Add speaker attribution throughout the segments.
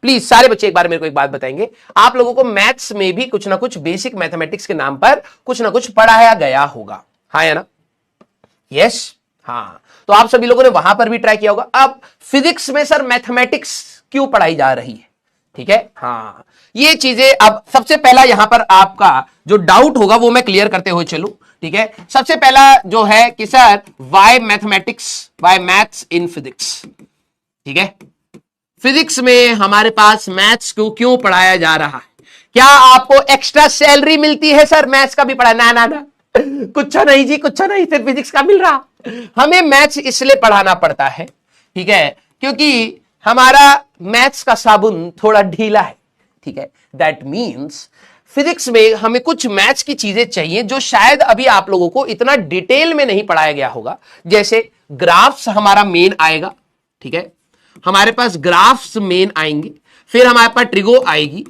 Speaker 1: Please सारे बच्चे एक बार मेरे को एक बात बताएंगे, आप लोगों को मैथ्स में भी कुछ ना कुछ बेसिक मैथमेटिक्स के नाम पर कुछ ना कुछ पढ़ाया गया होगा, हाँ या ना? यस, हाँ। तो आप सभी लोगों ने वहां पर भी ट्राई किया होगा। अब फिजिक्स में सर मैथमेटिक्स क्यों पढ़ाई जा रही है, ठीक है, हाँ, ये चीजें अब सबसे पहला यहां पर आपका जो डाउट होगा वो मैं क्लियर करते हुए चलूं, ठीक है। सबसे पहला जो है कि sir why mathematics, why maths in physics, ठीक है, फिजिक्स में हमारे पास मैथ्स को क्यों पढ़ाया जा रहा है? क्या आपको एक्स्ट्रा सैलरी मिलती है सर मैथ्स का भी पढ़ा? ना ना ना, कुछ नहीं जी, कुछ नहीं, सिर्फ फिजिक्स का मिल रहा। हमें मैथ्स इसलिए पढ़ाना पड़ता है, ठीक है, क्योंकि हमारा मैथ्स का साबुन थोड़ा ढीला है, ठीक है। दैट मीन्स फिजिक्स में हमें कुछ मैथ्स की चीजें चाहिए जो शायद अभी आप लोगों को इतना डिटेल में नहीं पढ़ाया गया होगा। जैसे ग्राफ्स हमारा मेन आएगा, ठीक है, हमारे पास ग्राफ्स मेन आएंगे, फिर हमारे पास ट्रिगो आएगी,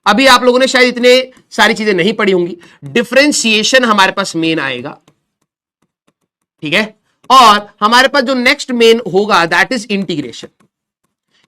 Speaker 1: अभी आप लोगों ने शायद इतने सारी चीजें नहीं पढ़ी होंगी। डिफरेंशिएशन हमारे पास मेन आएगा, ठीक है, और हमारे पास जो नेक्स्ट मेन होगा दैट इज इंटीग्रेशन।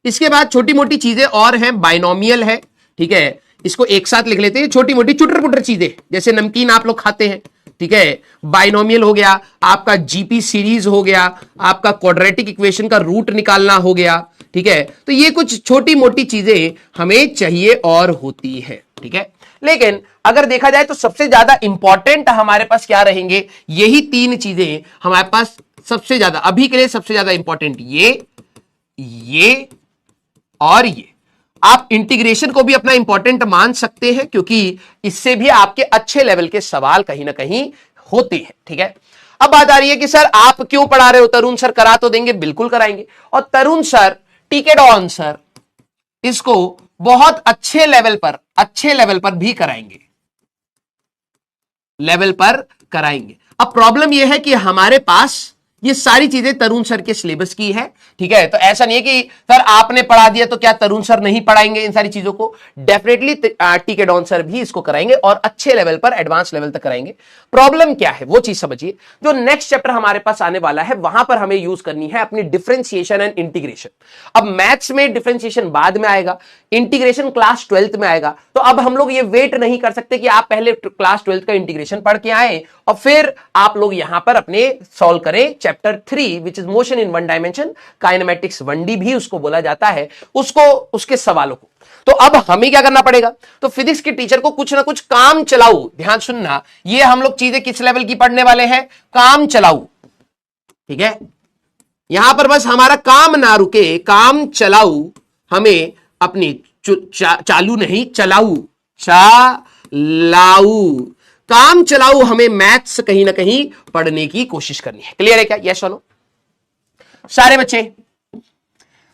Speaker 1: इसके बाद छोटी मोटी चीजें और हैं, बाइनोमियल है, ठीक है, इसको एक साथ लिख लेते हैं, छोटी मोटी चुटर पुटर चीजें, जैसे नमकीन आप लोग खाते हैं, ठीक है, बाइनोमियल हो गया, आपका जीपी सीरीज हो गया, आपका क्वाड्रेटिक इक्वेशन का रूट निकालना हो गया, ठीक है। तो ये कुछ छोटी मोटी चीजें हमें चाहिए और होती है, ठीक है। लेकिन अगर देखा जाए तो सबसे ज्यादा इंपॉर्टेंट हमारे पास क्या रहेंगे? यही तीन चीजें हमारे पास सबसे ज्यादा, अभी के लिए सबसे ज्यादा इंपॉर्टेंट, ये और ये। आप इंटीग्रेशन को भी अपना इंपॉर्टेंट मान सकते हैं क्योंकि इससे भी आपके अच्छे लेवल के सवाल कहीं ना कहीं होते हैं, ठीक है। अब बात आ रही है कि सर आप क्यों पढ़ा रहे हो? तरुण सर करा तो देंगे, बिल्कुल कराएंगे, और तरुण सर टिकेडॉन सर इसको बहुत अच्छे लेवल पर भी कराएंगे, लेवल पर कराएंगे। अब प्रॉब्लम यह है कि हमारे पास ये सारी चीजें तरुण सर के सिलेबस की है, ठीक है। तो ऐसा नहीं है कि सर आपने पढ़ा दिया तो क्या तरुण सर नहीं पढ़ाएंगे इन सारी चीजों को? डेफिनेटली टिकेडॉन सर भी इसको कराएंगे और अच्छे लेवल पर, एडवांस लेवल तक कराएंगे। प्रॉब्लम क्या है वो चीज समझिए। जो नेक्स्ट चैप्टर हमारे पास आने वाला है वहां पर हमें यूज करनी है अपनी डिफरेंशिएशन एंड इंटीग्रेशन। अब मैथ्स में डिफरेंशिएशन बाद में आएगा, इंटीग्रेशन क्लास 12th में आएगा। तो अब हम लोग ये वेट नहीं कर सकते कि आप पहले क्लास 12th का इंटीग्रेशन पढ़ के आए और फिर आप लोग यहां पर अपने सॉल्व करें chapter 3 which is motion in one dimension, kinematics 1D भी उसको बोला जाता है, उसको, उसके सवालों को। तो अब हमें क्या करना पड़ेगा? तो फिजिक्स के टीचर को कुछ ना कुछ काम चलाऊ, ध्यान सुनना, ये हम लोग चीजें किस लेवल की पढ़ने वाले हैं? काम चलाऊ, ठीक है। यहां पर बस हमारा काम ना रुके, काम चलाऊ हमें अपनी चालू नहीं, चलाऊ, चलाऊ, काम चलाऊ हमें मैथ्स कहीं ना कहीं पढ़ने की कोशिश करनी है। क्लियर है क्या? यस और नो सारे बच्चे?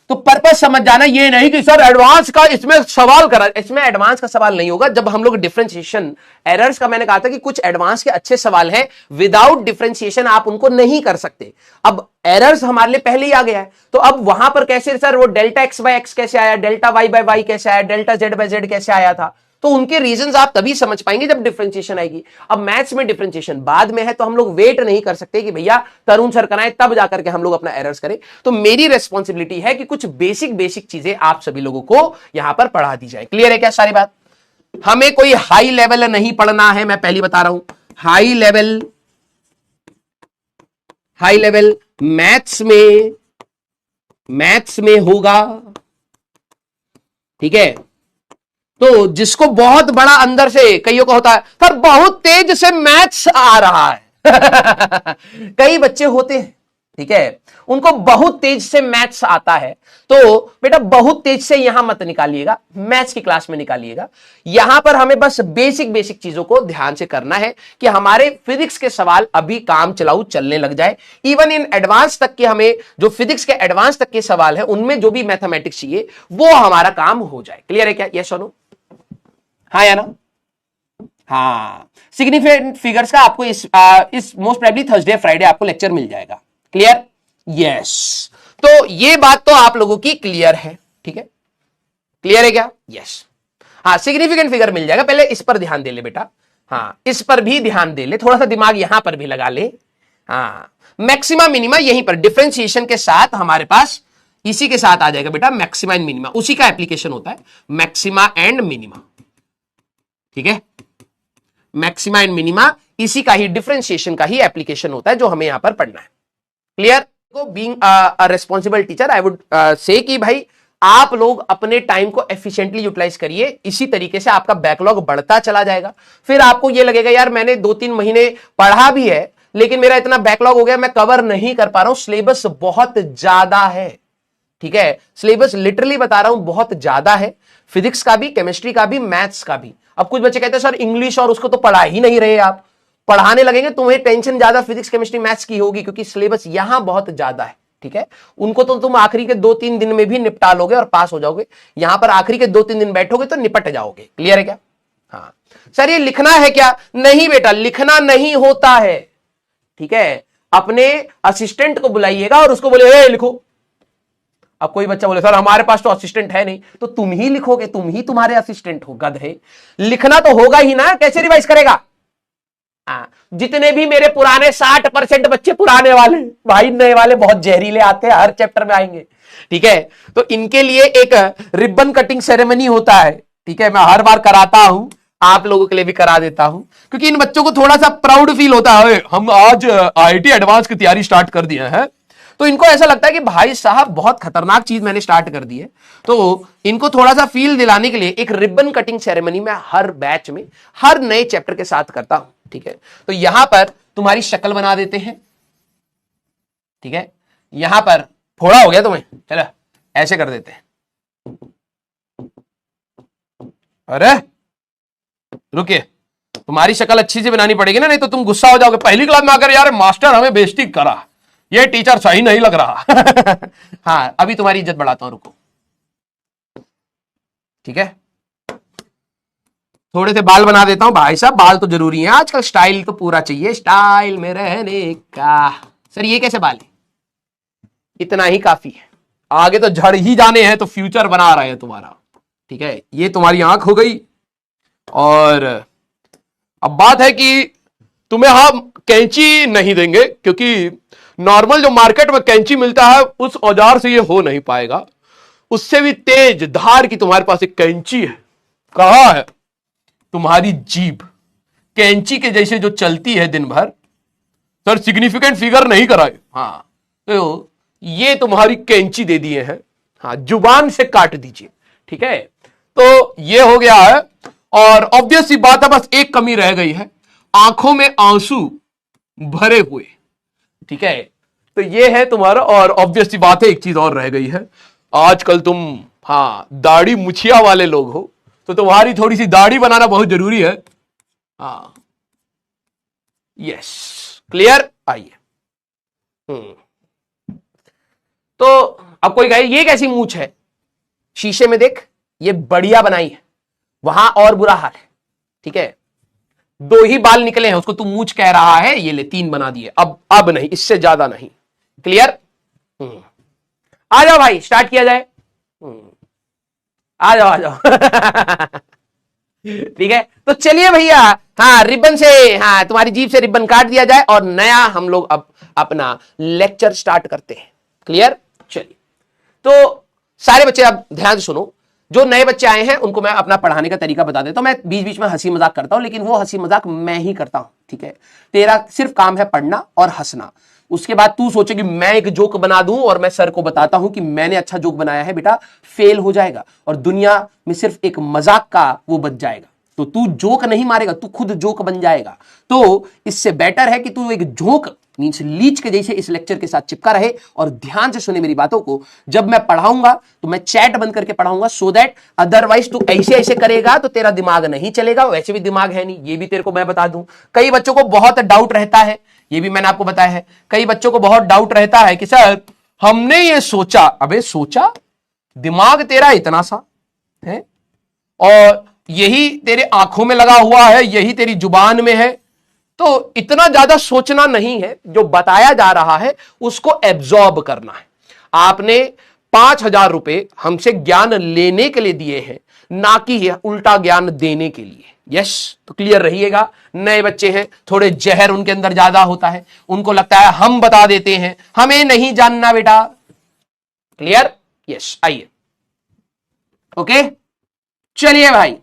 Speaker 1: तो पर्पस समझ जाना, ये नहीं कि सर एडवांस का इसमें सवाल करा, इसमें एडवांस का सवाल नहीं होगा। जब हम लोग डिफरेंशिएशन एरर्स का, मैंने कहा था कि कुछ एडवांस के अच्छे सवाल हैं, विदाउट डिफरेंशिएशन आप उनको नहीं कर सकते। अब एरर्स हमारे लिए पहले ही आ गया है, तो अब वहां पर कैसे सर वो डेल्टा एक्स बाय एक्स कैसे आया, डेल्टा वाई बाय वाई कैसे आया, डेल्टा जेड बाय जेड कैसे आया था, तो उनके रीजंस आप तभी समझ पाएंगे जब डिफरेंशिएशन आएगी। अब मैथ्स में डिफरेंशिएशन बाद में है, तो हम लोग वेट नहीं कर सकते कि भैया तरुण सर कराएं तब जाकर के हम लोग अपना एरर्स करें। तो मेरी रेस्पॉन्सिबिलिटी है कि कुछ बेसिक चीजें आप सभी लोगों को यहां पर पढ़ा दी जाए। क्लियर है क्या सारी बात? हमें कोई हाई लेवल नहीं पढ़ना है, मैं पहली बता रहा हूं। हाई लेवल मैथ्स में होगा, ठीक है। तो जिसको बहुत बड़ा अंदर से, कईयों को होता है सर बहुत तेज से मैथ्स आ रहा है कई बच्चे होते हैं, ठीक है, उनको बहुत तेज से मैथ्स आता है। तो बेटा बहुत तेज से यहां मत निकालिएगा, मैथ्स की क्लास में निकालिएगा। यहां पर हमें बस बेसिक चीजों को ध्यान से करना है कि हमारे फिजिक्स के सवाल अभी काम चलाऊ चलने लग जाए। इवन इन एडवांस तक के, हमें जो फिजिक्स के एडवांस तक के सवाल है उनमें जो भी मैथमेटिक्स चाहिए वो हमारा काम हो जाए। क्लियर है क्या? यस और नो? हाँ या ना? हाँ, सिग्निफिकेंट फिगर्स का आपको इस मोस्ट प्रोबेबली थर्सडे फ्राइडे आपको लेक्चर मिल जाएगा। क्लियर? यस। तो ये बात तो आप लोगों की क्लियर है, ठीक है? क्लियर है क्या? यस। हाँ, सिग्निफिकेंट फिगर मिल जाएगा, पहले इस पर ध्यान दे ले बेटा। हाँ, इस पर भी ध्यान दे ले, थोड़ा सा दिमाग यहां पर भी लगा ले। हाँ, मैक्सिमा मिनिमा यहीं पर डिफरेंशिएशन के साथ हमारे पास इसी के साथ आ जाएगा बेटा मैक्सिमा एंड मिनिमा, उसी का एप्लीकेशन होता है मैक्सिमा एंड मिनिमा। ठीक है, मैक्सिमा एंड मिनिमा इसी का ही डिफरेंशिएशन का ही एप्लीकेशन होता है जो हमें यहां पर पढ़ना है। क्लियर? को being a responsible teacher I would say कि भाई आप लोग अपने टाइम को एफिशिएंटली यूटिलाइज करिए, इसी तरीके से आपका बैकलॉग बढ़ता चला जाएगा। फिर आपको यह लगेगा यार मैंने 2-3 महीने पढ़ा भी है लेकिन मेरा इतना बैकलॉग हो गया मैं कवर नहीं कर पा रहा हूं, सिलेबस बहुत ज्यादा है। ठीक है, सिलेबस लिटरली बता रहा हूं बहुत ज्यादा है, फिजिक्स का भी, केमिस्ट्री का भी, मैथ्स का भी। अब कुछ बच्चे कहते हैं सर इंग्लिश और उसको तो पढ़ा ही नहीं रहे, आप पढ़ाने लगेंगे तुम्हें टेंशन ज्यादा फिजिक्स केमिस्ट्री मैथ्स की होगी क्योंकि सिलेबस यहां बहुत ज्यादा है। ठीक है, उनको तो तुम आखिरी के 2-3 दिन में भी निपटा लोगे और पास हो जाओगे, यहां पर आखिरी के 2-3 दिन बैठोगे तो निपट जाओगे। क्लियर है क्या? हाँ सर ये लिखना है क्या? नहीं बेटा लिखना नहीं होता है। ठीक है, अपने असिस्टेंट को बुलाइएगा और उसको बोले लिखो। अब कोई बच्चा बोले सर हमारे पास तो असिस्टेंट है नहीं, तो तुम ही लिखोगे, तुम ही तुम्हारे असिस्टेंट हो, गधे। लिखना तो होगा ही ना, कैसे रिवाइज करेगा? जितने भी मेरे पुराने 60% बच्चे पुराने वाले, भाई नए वाले बहुत जहरीले आते हैं, हर चैप्टर में आएंगे। ठीक है, तो इनके लिए एक रिबन कटिंग सेरेमनी होता है। ठीक है, मैं हर बार कराता हूं, आप लोगों के लिए भी करा देता हूं क्योंकि इन बच्चों को थोड़ा सा प्राउड फील होता है, हम आज आईआईटी एडवांस की तैयारी स्टार्ट कर दिए हैं। तो इनको ऐसा लगता है कि भाई साहब बहुत खतरनाक चीज मैंने स्टार्ट कर दी है। तो इनको थोड़ा सा फील दिलाने के लिए एक रिबन कटिंग सेरेमनी मैं हर बैच में हर नए चैप्टर के साथ करता हूं। ठीक है, तो यहां पर तुम्हारी शक्ल बना देते हैं। ठीक है, यहां पर थोड़ा हो गया तुम्हें, चलो ऐसे कर देते हैं। अरे रुकिए, तुम्हारी शक्ल अच्छी से बनानी पड़ेगी ना, नहीं तो तुम गुस्सा हो जाओगे पहली क्लास में आकर, यार मास्टर हमें बेइज्जती करा, ये टीचर सही नहीं लग रहा। हाँ अभी तुम्हारी इज्जत बढ़ाता हूं, रुको। ठीक है, थोड़े से बाल बना देता हूं भाई साहब, बाल तो जरूरी है आजकल, स्टाइल तो पूरा चाहिए, स्टाइल में रहने का। सर ये कैसे बाल है? इतना ही काफी है, आगे तो झड़ ही जाने हैं, तो फ्यूचर बना रहे हैं तुम्हारा। ठीक है, ये तुम्हारी आंख हो गई। और अब बात है कि तुम्हें हम कैंची नहीं देंगे क्योंकि नॉर्मल जो मार्केट में कैंची मिलता है उस औजार से ये हो नहीं पाएगा, उससे भी तेज धार की तुम्हारे पास एक कैंची है। कहां है? तुम्हारी जीभ कैंची के जैसे जो चलती है दिन भर। सर सिग्निफिकेंट फिगर नहीं कराए। हाँ तो ये तुम्हारी कैंची दे दिए हैं, हाँ जुबान से काट दीजिए। ठीक है, तो ये हो गया है। और ऑब्वियस सी बात है, बस एक कमी रह गई है, आंखों में आंसू भरे हुए। ठीक है, तो ये है तुम्हारा। और ऑब्वियस सी बात है एक चीज और रह गई है, आजकल तुम हाँ दाढ़ी मुछिया वाले लोग हो, तो तुम्हारी थोड़ी सी दाढ़ी बनाना बहुत जरूरी है। हाँ यस, क्लियर? आइए। तो अब कोई कहे ये कैसी मूंछ है? शीशे में देख, ये बढ़िया बनाई है, वहां और बुरा हाल है। ठीक है, 2 ही बाल निकले हैं, उसको तू मूंछ कह रहा है, ये ले 3 बना दिए, अब नहीं, इससे ज्यादा नहीं। क्लियर? आ जाओ भाई, स्टार्ट किया जाए। आ जाओ आ जाओ। ठीक है, तो चलिए भैया, हाँ रिबन से, हाँ तुम्हारी जीभ से रिबन काट दिया जाए और नया हम लोग अब अपना लेक्चर स्टार्ट करते हैं। क्लियर? चलिए, तो सारे बच्चे अब ध्यान से सुनो, जो नए बच्चे आए हैं उनको मैं अपना पढ़ाने का तरीका बता देता हूं। मैं बीच बीच में हंसी मजाक करता हूं, लेकिन वो हंसी मजाक मैं ही करता हूं। ठीक है, तेरा सिर्फ काम है पढ़ना और हंसना। उसके बाद तू सोचेगी मैं एक जोक बना दूं और मैं सर को बताता हूं कि मैंने अच्छा जोक बनाया है, बेटा फेल हो जाएगा और दुनिया में सिर्फ एक मजाक का वो बच जाएगा। तो तू जोक नहीं मारेगा, तू खुद जोक बन जाएगा। तो इससे बेटर है कि तू एक जोक मींस लीच के जैसे इस लेक्चर के साथ चिपका रहे और ध्यान से सुने मेरी बातों को। जब मैं पढ़ाऊंगा तो मैं चैट बंद करके पढ़ाऊंगा, सो दैट अदरवाइज तू ऐसे ऐसे करेगा तो तेरा दिमाग नहीं चलेगा। वैसे भी दिमाग है नहीं, ये भी तेरे को मैं बता दूं। कई बच्चों को बहुत डाउट रहता है, ये भी मैंने आपको बताया है, कई बच्चों को बहुत डाउट रहता है कि सर हमने ये सोचा। अबे सोचा, दिमाग तेरा इतना सा है और यही तेरे आंखों में लगा हुआ है, यही तेरी जुबान में है, तो इतना ज्यादा सोचना नहीं है। जो बताया जा रहा है उसको एब्जॉर्ब करना है। आपने 5,000 रुपए हमसे ज्ञान लेने के लिए दिए हैं, ना कि उल्टा ज्ञान देने के लिए। यस, तो क्लियर रहिएगा। नए बच्चे हैं, थोड़े जहर उनके अंदर ज्यादा होता है, उनको लगता है हम बता देते हैं, हमें नहीं जानना बेटा। क्लियर? यस, आइए। ओके, चलिए भाई